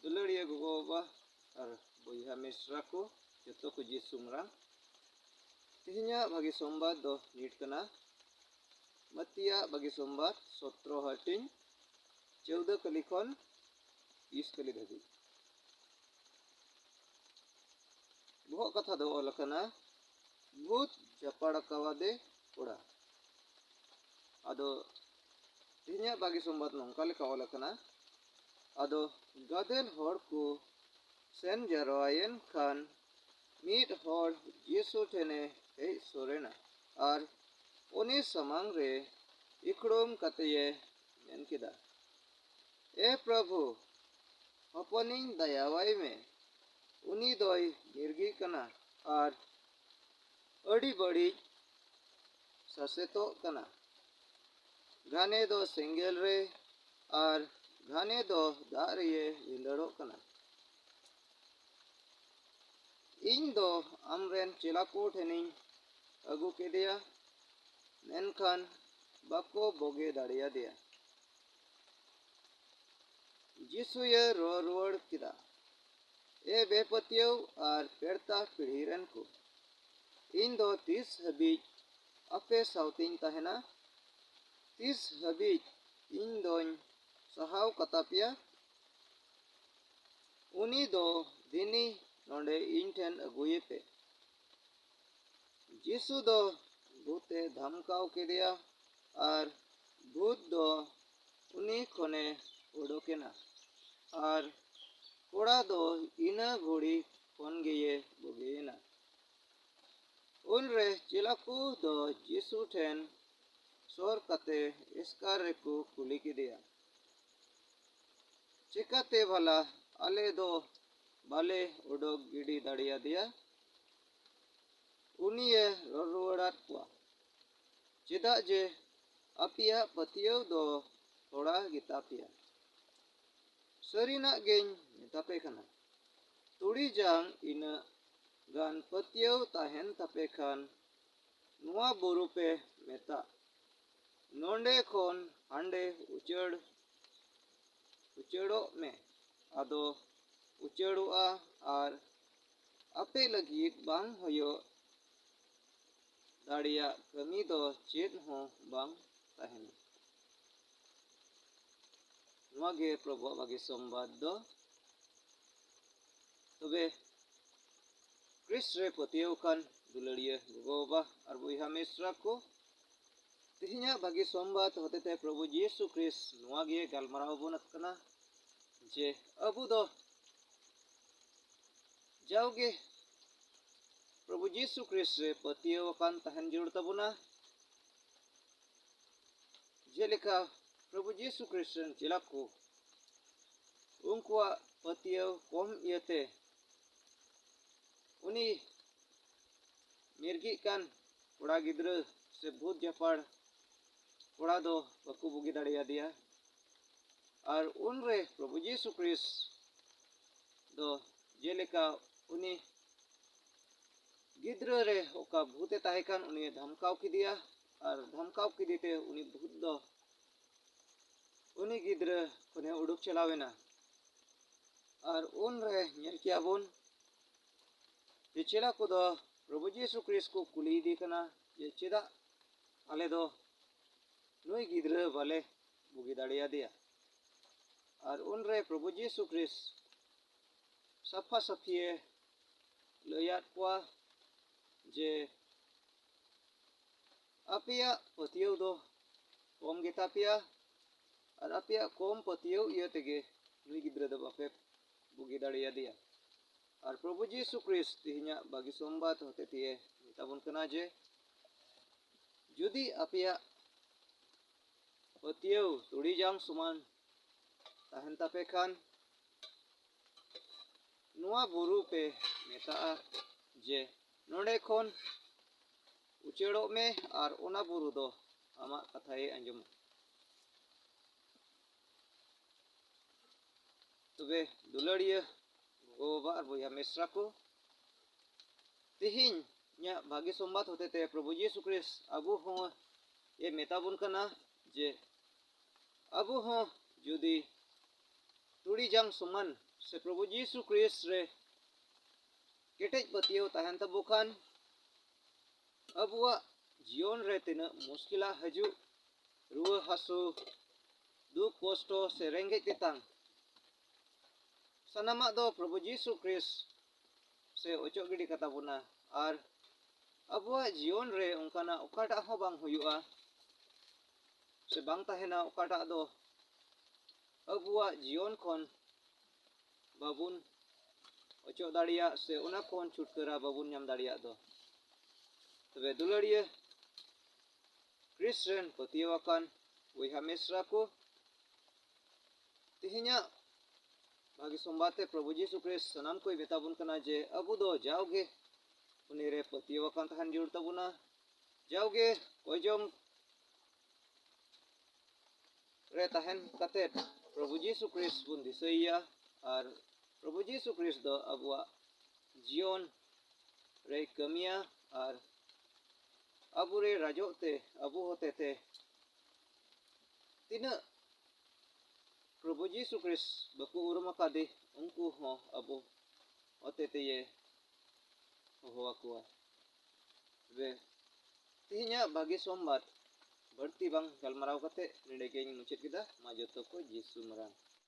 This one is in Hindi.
Dularia gogo ar boyha misra ko joto ko jisumrang tihinya bagi sombat do nit kana matia bagi sombat 17 hating 14 kali kon 20 kali dhabi bohok katha do ol kana भूत जपाड़ा कवादे उड़ा अदो तिहिnya bagi sombat nongka leka ola kana ado gadel hor ko sen jaroayen kan mid hor Yesu tene hei sorena ar uni samang re ikrom kateye men kida e प्रभु hoponing dayawai me uni doi nirgi kana ar अड़ी बड़ी ससेतो कना घाने दो सेंगेल रे और घाने दो दारे विंदड़ो कना इन दो अमरेन चिलाको ठेनिंग अगु केदिया मेनखान बाको बोगे दाड़िया दिया जिसु ये रोड़ किदा ए बेपतियो और पेड़ता पीढ़ीरन को इन दो 30 हबीज अपे साउतिन तहना 30 हबीज इन दोन सहाव कतापिया उनी दो दिनी नोंडे इन ठेन अगुये पे जिसु दो भूते धमकाव केदिया और भूत दो उनी खोने उडोकेना और कोड़ा दो इना घोड़ी फोन गए बोगेना उनरे चिलाकू दो जिसु ठेन सोर कते इसकार रेकू कुली किदिया चिकाते भला आले दो बाले उडोक गिडी दाड़िया दिया उनिये रुवाड़ात कुआ चिदा जे अपिया पतियो दो थोड़ा गितापिया सरीना गेन मेतापे खाना तुड़ी जांग इना गान पतियो ताहेन तापे खान नुआ बुरु पे मेता नोंडे खोन हांडे उचेड़ो में आदो उचेड़ोआ और अपे लगी बांग होयो दाड़िया कमी दो चेत हो बांग ताहेना नुआ गे प्रभु बागी संवाद दो तबे क्रिस्ट रे पतियो खान दुलड़िया गोबा और बुहा मिश्रा को तिहिnya bagi sombat hotete प्रभु यीशु क्रिस्ट नुआ गे गालमाराव बनत कना जे अबु दो जाओगे प्रभु यीशु क्रिस्ट रे पतियो खान तहन जुड़ तबुना जेलेका प्रभु यीशु क्रिस्ट चिलाको उनकुआ पतियो कम इयते उनी मिर्गी कान कोड़ा गिद्र से भूत जपाड़ कोड़ा दो बकु बुगी दाड़िया दिया और उन रे प्रभु यीशु क्रिस्ट दो जेलेका उनी गिद्र रे ओका भूते ताहेकान उनी धमकाव किदिया और धमकाव किदीते उनी भूत दो उनी गिद्र कोने उडुक चलावेना और उन रे नेल कियाबुन जे चेला को दो प्रभु यीशु क्रिस्ट को कुली दी कना जे चेदा आले दो नुई गिद्र बाले बुगी दाड़िया दिया और उन रे प्रभु यीशु क्रिस्ट सफा सफिए लयात कुआ जे अपिया पतियो दो कम गितापिया और अपिया कम पतियो ये तेगे नुई गिद्र दो बापे बुगी दाड़िया दिया और प्रभु यीशु क्रिस्ट तिहिnya bagi sombat होते तिये मिताबुन कना जे जुदी अपिया पतियो तुड़ी जांग सुमान ताहन तापे खान नुआ बुरु पे मेता जे नोंडे खोन उचेड़ो में और ओना बुरु दो आमा कथाए अंजम तबे दुलड़िया गोबा और बुया मिश्रा को तिहिnya bagi sombat होते ते प्रभु यीशु क्रिस्ट अबु हो ये मेताबुन कना जे अबु हो जुदी तुड़ी जांग सुमन se Prabu Yesu Kris re ketek patio tahan tabukan abuak jion re tina muskilah haju ruwa hasu duk kosto se renggek titang sanama do Prabu Yesu Kris se ocok gidi kata puna ar abuak jion re ongkana okatak ho bang huyua se bang tahena okatak do abuak jion kon babun ocok daria se una kon chutkara babun nyam daria do tebe dularia Kristen patiawakan wiha mesra ko tihinya bagi sombate Prabu Yesu Kris sanam koi betabun kana je abu do jauge unire patiawakan tahan jur tabuna jauge kojom re tahan katet Prabu Yesu Kris bun disaya ar Prabu Yesu Kris do abua jion re kamia ar abu re rajote abu hotete tina Prabu Yesu Kris baku urma kade ungku ho abu hotete ye ho akua be tihinya bagi sombat berarti bang kalmarau kate nidekeng muncit kita maju toko Yesu merang